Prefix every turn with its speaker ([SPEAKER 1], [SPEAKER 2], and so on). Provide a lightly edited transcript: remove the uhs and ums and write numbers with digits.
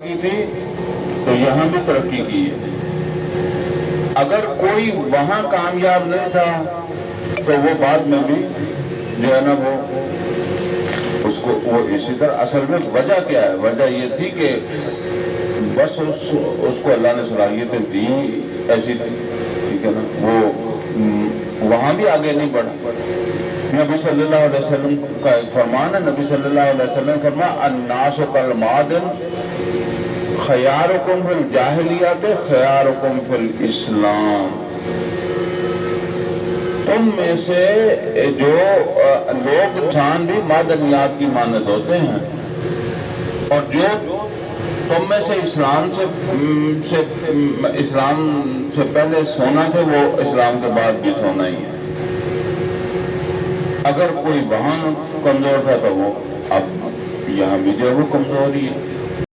[SPEAKER 1] की थी तो यहाँ भी तरक्की की है। अगर कोई वहां कामयाब नहीं था तो वो बाद में भी जो है ना वो उसको वो इसी तरह। असल में वजह क्या है? वजह ये थी कि बस उसको अल्लाह ने सलाहियतें दी ऐसी, ठीक है ना, वो वहां भी आगे नहीं बढ़ा। नबी सल्लल्लाहु अलैहि वसल्लम का एक फरमान है, नबी सल्लल्लाहु अलैहि वसल्लम फरमाया अन्नासु कल मादिन खयारुकुम फिल जाहिलियत खयारुकुम फिल इस्लाम। तुम में से जो लोग इंसान भी मादनियात की मानद होते हैं, और जो तुम में से इस्लाम से पहले सोना थे वो इस्लाम के बाद भी सोना ही है। अगर कोई वहां कमजोर था तो वो अब यहाँ भी जो है वो कमजोरी है।